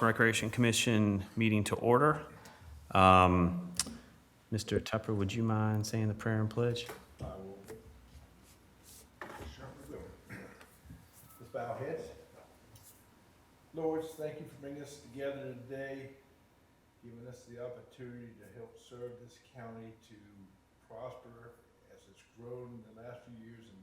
Recreation Commission meeting to order. Mr. Tupper, would you mind saying the prayer and pledge? I will. Sure we will. Let's bow our heads. Lord, thank you for bringing us together today, giving us the opportunity to help serve this county to prosper as it's grown in the last few years and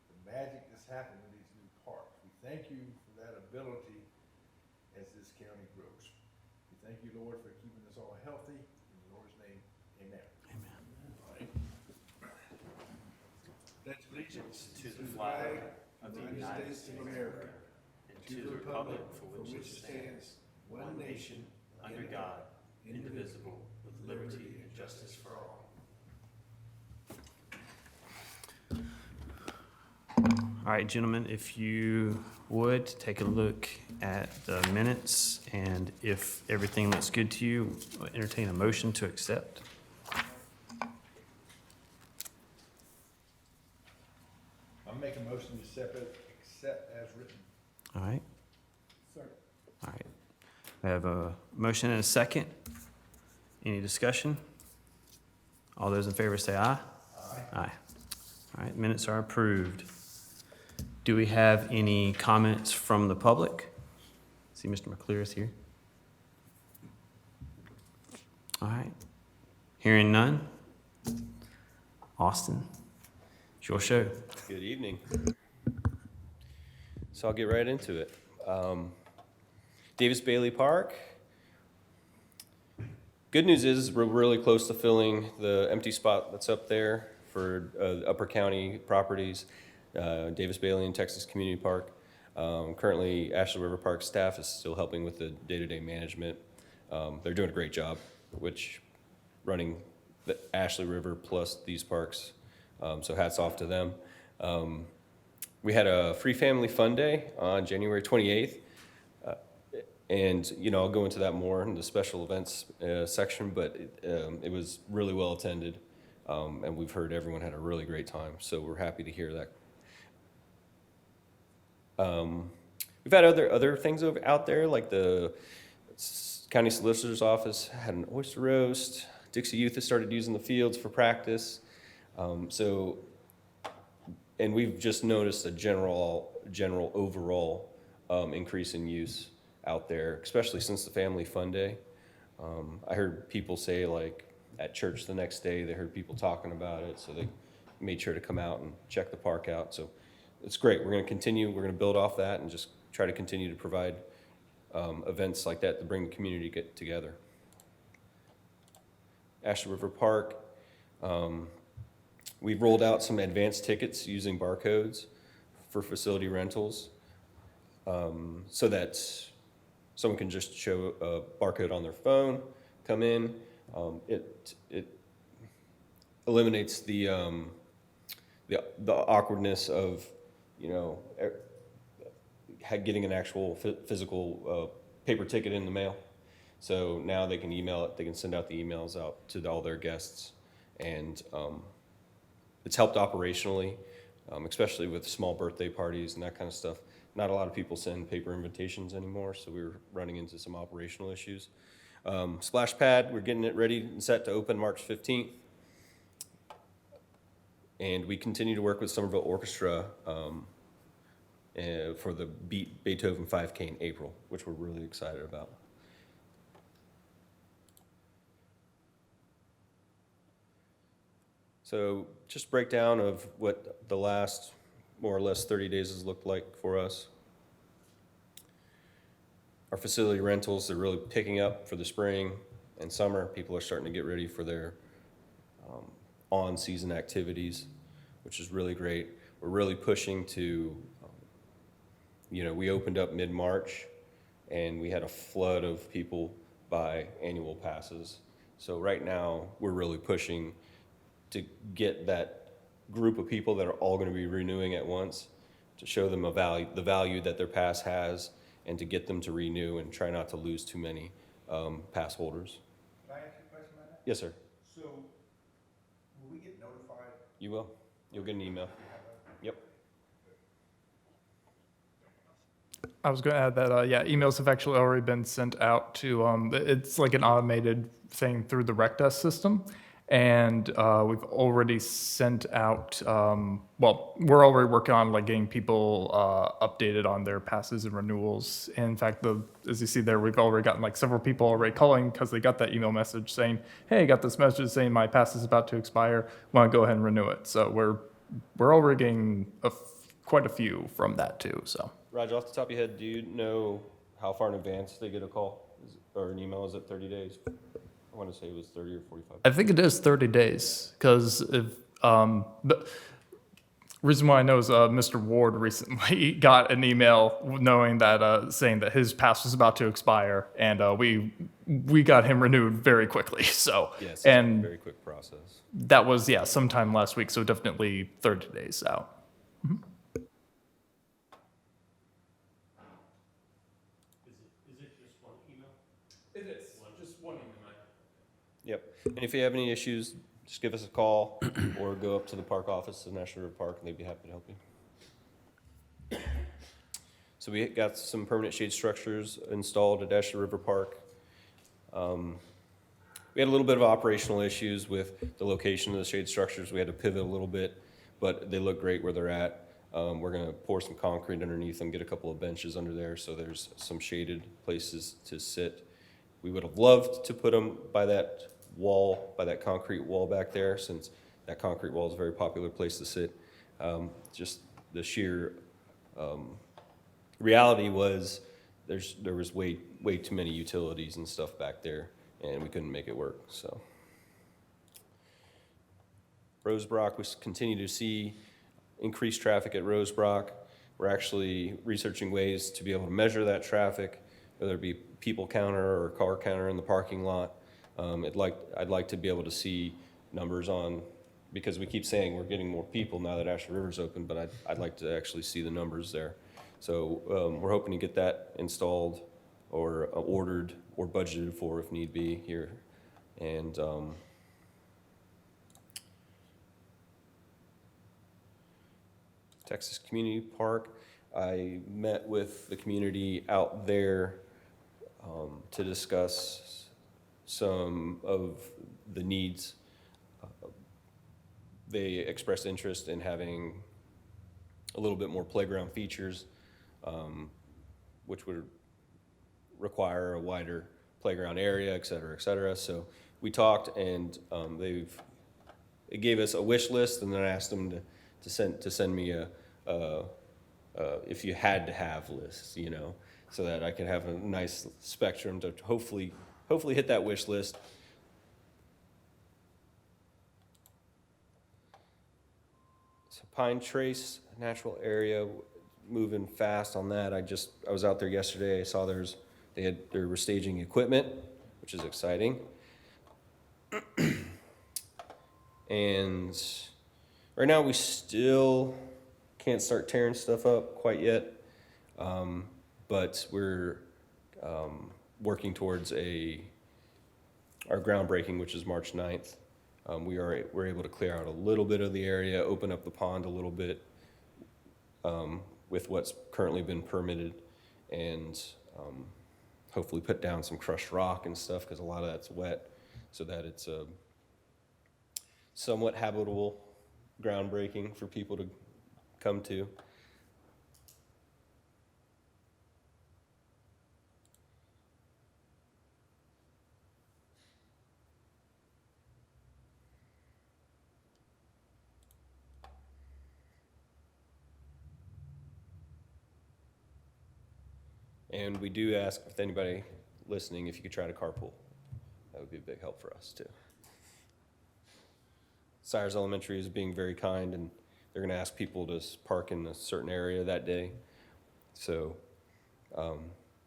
the magic that's happened with these new parks. We thank you for that ability as this county grows. We thank you, Lord, for keeping us all healthy. In the Lord's name, amen. Amen. Pledge allegiance to the flag of the United States of America and to the republic for which it stands, one nation, under God, indivisible, with liberty and justice for all. All right, gentlemen, if you would take a look at the minutes, and if everything looks good to you, entertain a motion to accept. I'll make a motion to accept as written. All right. Sir. All right. We have a motion and a second. Any discussion? All those in favor say aye. Aye. Aye. All right, minutes are approved. Do we have any comments from the public? See Mr. McClure is here. All right. Hearing none. Austin, it's your show. Good evening. So I'll get right into it. Davis Bailey Park. Good news is we're really close to filling the empty spot that's up there for Upper County properties, Davis Bailey and Texas Community Park. Currently, Ashley River Park staff is still helping with the day-to-day management. They're doing a great job, which running the Ashley River plus these parks. So hats off to them. We had a free family fun day on January 28th. And, you know, I'll go into that more in the special events section, but it was really well attended. And we've heard everyone had a really great time. So we're happy to hear that. We've had other things out there, like the county solicitor's office had an oyster roast. Dixie Youth has started using the fields for practice. And we've just noticed a general overall increase in use out there, especially since the Family Fun Day. I heard people say, like, at church the next day, they heard people talking about it, so they made sure to come out and check the park out. So it's great. We're going to continue. We're going to build off that and just try to continue to provide events like that to bring the community together. Ashley River Park. We've rolled out some advanced tickets using barcodes for facility rentals, so that someone can just show a barcode on their phone, come in. It eliminates the awkwardness of, you know, getting an actual physical paper ticket in the mail. So now they can email it. They can send out the emails out to all their guests, and it's helped operationally, especially with small birthday parties and that kind of stuff. Not a lot of people send paper invitations anymore, so we were running into some operational issues. Splash Pad, we're getting it ready and set to open March 15th. And we continue to work with Somerville Orchestra for the Beethoven 5K in April, which we're really excited about. So just breakdown of what the last more or less 30 days has looked like for us. Our facility rentals are really picking up for the spring and summer. People are starting to get ready for their on-season activities, which is really great. We're really pushing to, we opened up mid-March and we had a flood of people buy annual passes. So right now we're really pushing to get that group of people that are all going to be renewing at once, to show them the value that their pass has, and to get them to renew and try not to lose too many pass holders. Can I ask you a question about that? Yes, sir. So, will we get notified? You will. You'll get an email. Yep. I was going to add that, yeah, emails have actually already been sent out to, it's like an automated thing through the rec desk system. And we've already sent out, well, we're already working on like getting people updated on their passes and renewals. And in fact, as you see there, we've already gotten like several people already calling because they got that email message saying, hey, I got this message saying my pass is about to expire. Want to go ahead and renew it. So we're already getting quite a few from that too, so. Raj, off the top of your head, do you know how far in advance they get a call or an email? Is it 30 days? I want to say it was 30 or 45. I think it is 30 days, because if, the reason why I know is Mr. Ward recently got an email knowing that, saying that his pass was about to expire, and we got him renewed very quickly, so. Yes, it's a And very quick process. that was, yeah, sometime last week, so definitely 30 days out. Is it just one email? It is, just one email. Yep. And if you have any issues, just give us a call or go up to the park office in National River Park, and they'd be happy to help you. So we got some permanent shade structures installed at National River Park. We had a little bit of operational issues with the location of the shade structures. We had to pivot a little bit, but they look great where they're at. We're gonna pour some concrete underneath them, get a couple of benches under there, so there's some shaded places to sit. We would have loved to put them by that wall, by that concrete wall back there, since that concrete wall is a very popular place to sit. Just the sheer reality was there was way too many utilities and stuff back there, and we couldn't make it work. So Rosebrook, we continue to see increased traffic at Rosebrook. We're actually researching ways to be able to measure that traffic, whether it be people counter or car counter in the parking lot. I'd like to be able to see numbers on, because we keep saying we're getting more people now that Ashley River's open, but I'd like to actually see the numbers there. So we're hoping to get that installed or ordered or budgeted for if need be here. And Texas Community Park, I met with the community out there to discuss some of the needs. They expressed interest in having a little bit more playground features, which would require a wider playground area, et cetera, et cetera. So we talked, and it gave us a wish list, and then I asked them to send me a if you had to have list, you know, so that I could have a nice spectrum to hopefully hit that wish list. So Pine Trace Natural Area, moving fast on that. I was out there yesterday. I saw they were staging equipment, which is exciting. And right now we still can't start tearing stuff up quite yet, but we're working towards our groundbreaking, which is March 9th. We're able to clear out a little bit of the area, open up the pond a little bit with what's currently been permitted, and hopefully put down some crushed rock and stuff, because a lot of that's wet, so that it's a somewhat habitable groundbreaking for people to come to. And we do ask if anybody listening, if you could try to carpool. That would be a big help for us too. Sires Elementary is being very kind, and they're gonna ask people to park in a certain area that day. So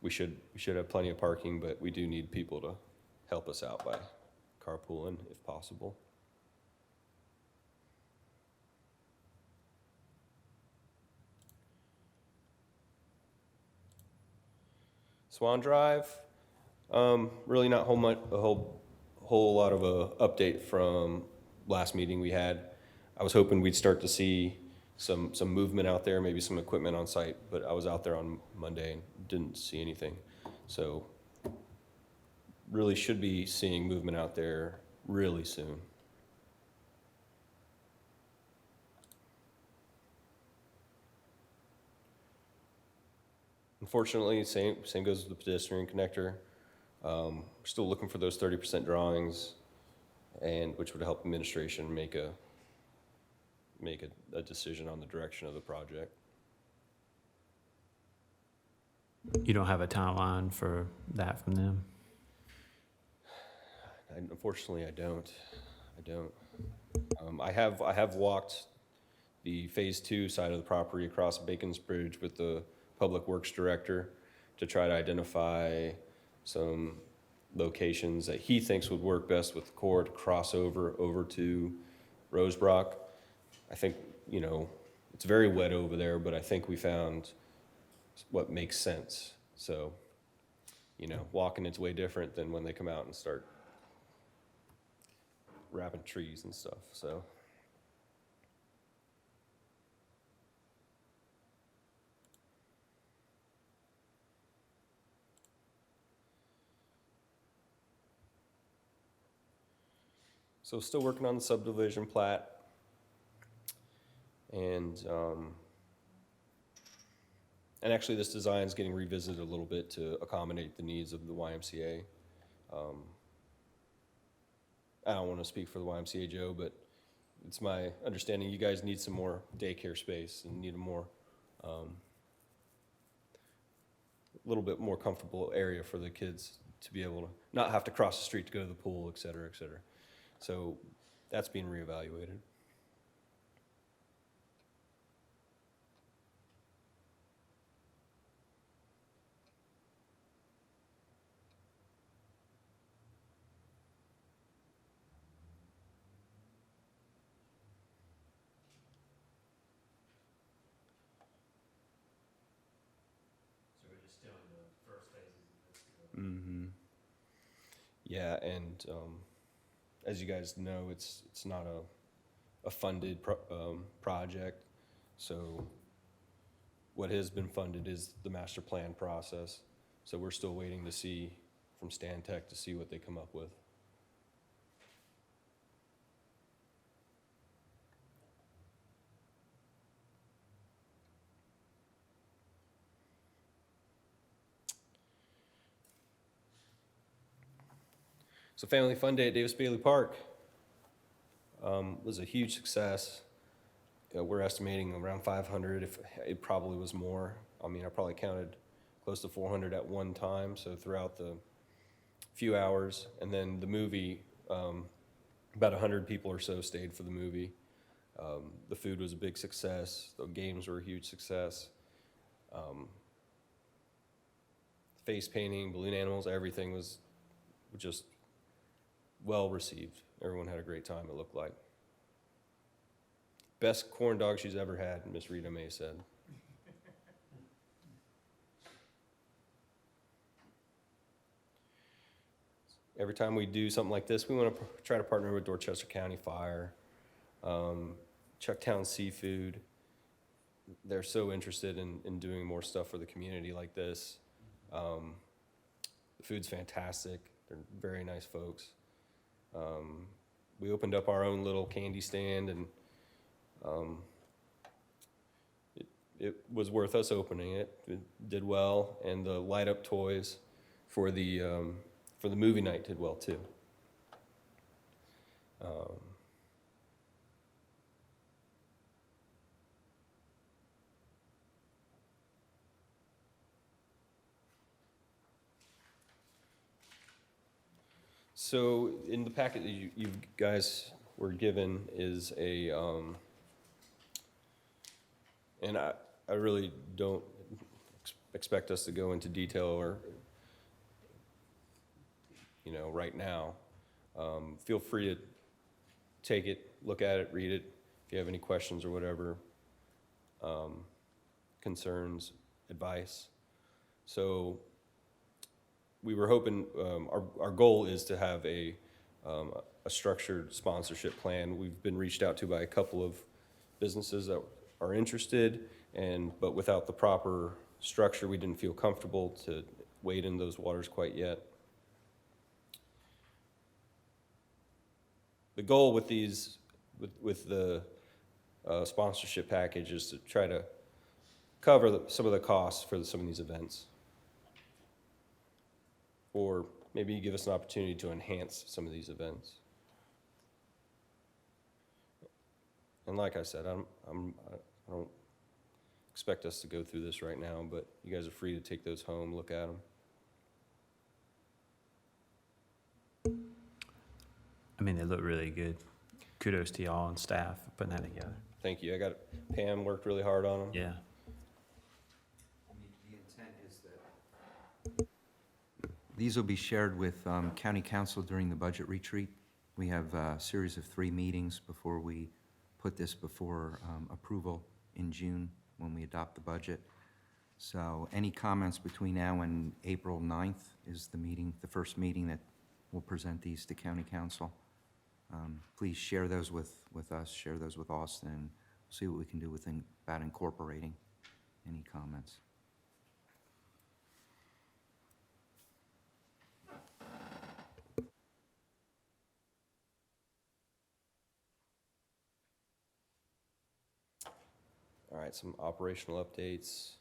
we should have plenty of parking, but we do need people to help us out by carpooling if possible. Swan Drive, really not a whole lot of a update from last meeting we had. I was hoping we'd start to see some movement out there, maybe some equipment on site, but I was out there on Monday and didn't see anything. So really should be seeing movement out there really soon. Unfortunately, same goes with the pedestrian connector. We're still looking for those 30% drawings, and which would help administration make a decision on the direction of the project. You don't have a timeline for that from them? Unfortunately, I don't. I have walked the phase 2 side of the property across Bacon's Bridge with the Public Works Director to try to identify some locations that he thinks would work best with the core to cross over to Rosebrook. I think, you know, it's very wet over there, but I think we found what makes sense. So, you know, walking it's way different than when they come out and start wrapping trees and stuff, so. So still working on the subdivision plat. And actually this design is getting revisited a little bit to accommodate the needs of the YMCA. I don't want to speak for the YMCA, Joe, but it's my understanding you guys need some more daycare space and need a more, little bit more comfortable area for the kids to be able to not have to cross the street to go to the pool, et cetera, et cetera. So that's being reevaluated. So we're just still in the first phases of this. Mm-hmm. Yeah, and as you guys know, it's not a funded project. So what has been funded is the master plan process. So we're still waiting to see from Stan Tech to see what they come up with. So Family Fun Day at Davis Bailey Park was a huge success. We're estimating around 500, if it probably was more. I mean, I probably counted close to 400 at one time, so throughout the few hours. And then the movie, about 100 people or so stayed for the movie. The food was a big success. The games were a huge success. Face painting, balloon animals, everything was just well received. Everyone had a great time, it looked like. Best corn dog she's ever had, Miss Rita May said. Every time we do something like this, we want to try to partner with Dorchester County Fire, Chucktown Seafood. They're so interested in doing more stuff for the community like this. The food's fantastic. They're very nice folks. We opened up our own little candy stand, and it was worth us opening it. It did well, and the light up toys for the movie night did well too. So in the packet that you guys were given is a, and I really don't expect us to go into detail or, you know, right now. Feel free to take it, look at it, read it. If you have any questions or whatever, concerns, advice. So we were hoping, our goal is to have a structured sponsorship plan. We've been reached out to by a couple of businesses that are interested, but without the proper structure, we didn't feel comfortable to wade in those waters quite yet. The goal with with the sponsorship package is to try to cover some of the costs for some of these events. Or maybe give us an opportunity to enhance some of these events. And like I said, I don't expect us to go through this right now, but you guys are free to take those home, look at them. I mean, they look really good. Kudos to y'all and staff for putting that together. Thank you. Pam worked really hard on them. Yeah. The intent is that these will be shared with county council during the budget retreat. We have a series of 3 meetings before we put this before approval in June when we adopt the budget. So any comments between now and April 9th is the first meeting that we'll present these to county council. Please share those with us, share those with Austin, and see what we can do about incorporating any comments. All right, some operational updates.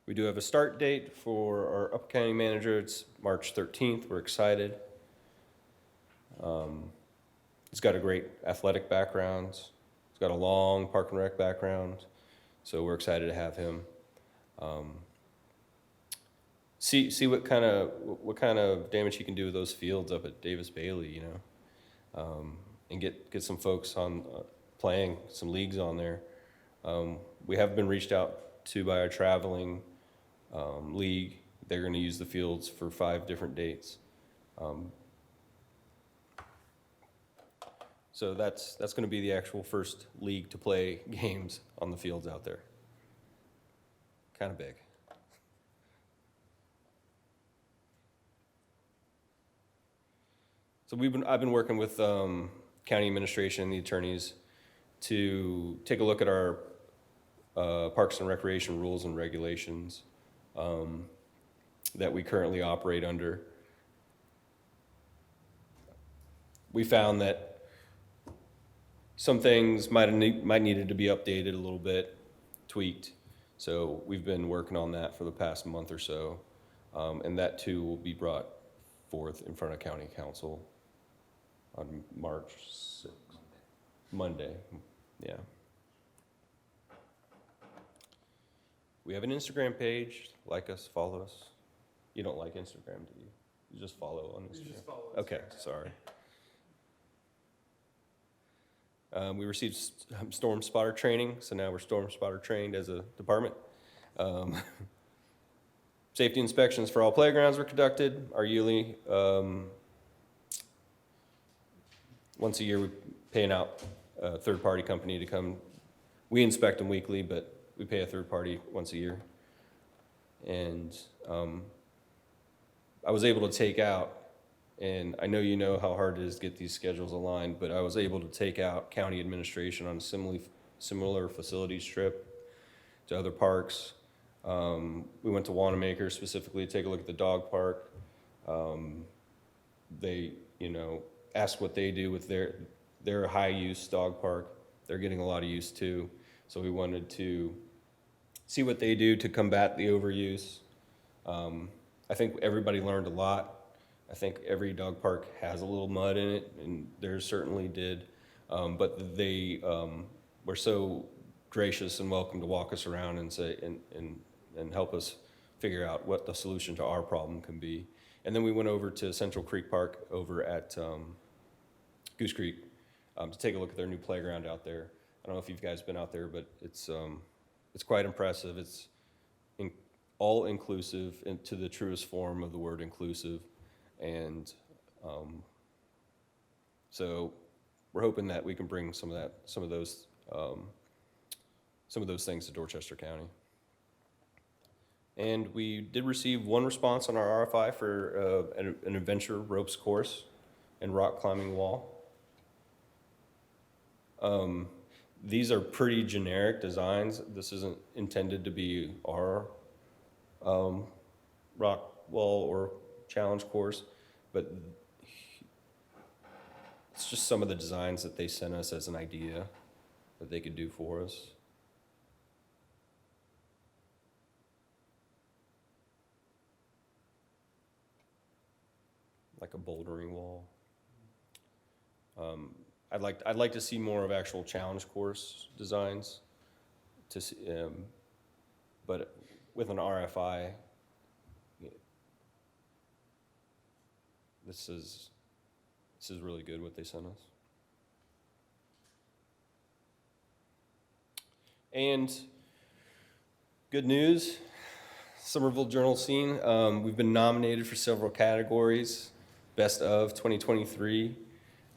We do have a start date for our Upper County manager. It's March 13th. We're excited. He's got a great athletic background. He's got a long park and rec background, so we're excited to have him. See what kind of damage he can do with those fields up at Davis Bailey, you know, and get some folks on playing some leagues on there. We have been reached out to by our traveling league. They're going to use the fields for 5 different dates. So that's going to be the actual first league to play games on the fields out there. Kind of big. So I've been working with county administration and the attorneys to take a look at our Parks and Recreation rules and regulations that we currently operate under. We found that some things might needed to be updated a little bit, tweaked. So we've been working on that for the past month or so, and that too will be brought forth in front of county council on March 6th, Monday. Yeah. We have an Instagram page. Like us, follow us. You don't like Instagram, do you? You just follow on Instagram? You just follow Instagram. Okay, sorry. We received storm spotter training, so now we're storm spotter trained as a department. Safety inspections for all playgrounds were conducted. Our yearly, once a year, we're paying out a third-party company to come. We inspect them weekly, but we pay a third party once a year. And I was able to take out, and I know you know how hard it is to get these schedules aligned, but I was able to take out county administration on a similar facilities trip to other parks. We went to Wanamaker specifically to take a look at the dog park. They, asked what they do with their high-use dog park. They're getting a lot of use too. So we wanted to see what they do to combat the overuse. I think everybody learned a lot. I think every dog park has a little mud in it, and theirs certainly did. But they were so gracious and welcome to walk us around and say and help us figure out what the solution to our problem can be. And then we went over to Central Creek Park over at Goose Creek to take a look at their new playground out there. I don't know if you guys been out there, but it's quite impressive. It's all inclusive to the truest form of the word inclusive. And so we're hoping that we can bring some of those things to Dorchester County. And we did receive one response on our RFI for an adventure ropes course and rock climbing wall. these are pretty generic designs. This isn't intended to be our rock wall or challenge course, but it's just some of the designs that they sent us as an idea that they could do for us. Like a bouldering wall. I'd like to see more of actual challenge course designs to see, but with an RFI, this is really good what they sent us. And good news, Somerville Journal Scene, we've been nominated for several categories. Best of 2023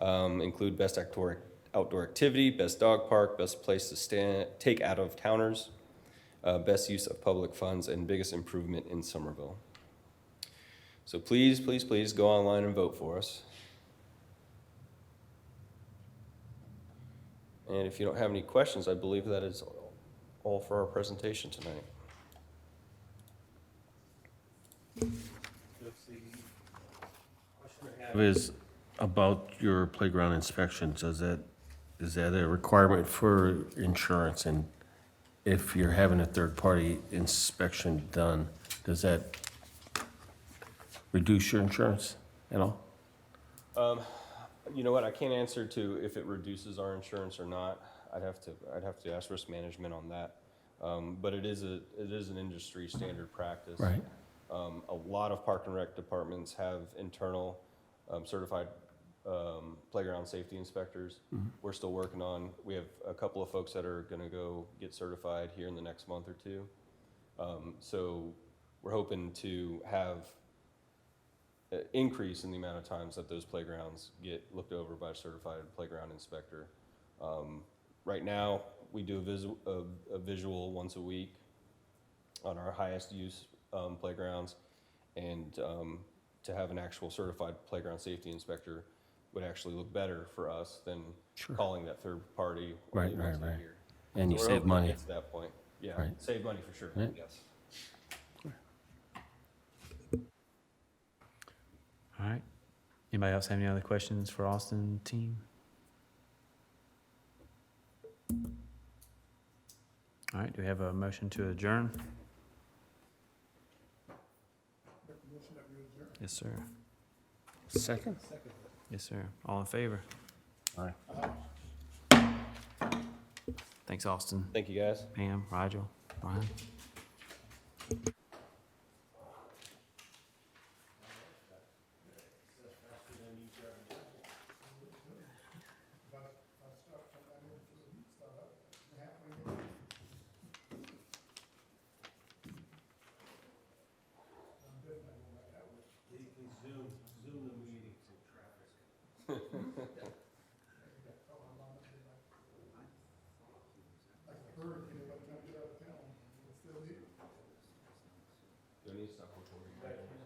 include best outdoor activity, best dog park, best place to take out of towners, best use of public funds, and biggest improvement in Somerville. So please, please, please go online and vote for us. And if you don't have any questions, I believe that is all for our presentation tonight. Is about your playground inspections. Is that a requirement for insurance? And if you're having a third-party inspection done, does that reduce your insurance at all? You know what? I can't answer to if it reduces our insurance or not. I'd have to ask risk management on that. But it is an industry standard practice. Right. A lot of park and rec departments have internal certified playground safety inspectors. Mm-hmm. We're still working on. We have a couple of folks that are going to go get certified here in the next month or two. So we're hoping to have an increase in the amount of times that those playgrounds get looked over by a certified playground inspector. Right now, we do a visual once a week on our highest use playgrounds, and to have an actual certified playground safety inspector would actually look better for us than calling that third party. Right. Here. And you So we're save hoping to money. get to that point. Yeah, Right. save money for sure. Right. Yes. All right. Anybody else have any other questions for Austin team? All right, do we have a motion to adjourn? Yes, sir. Second? Yes, sir. All in favor? Aye. Thanks, Austin. Thank you, guys. Pam, Rigel, Brian. Do I need to stop recording?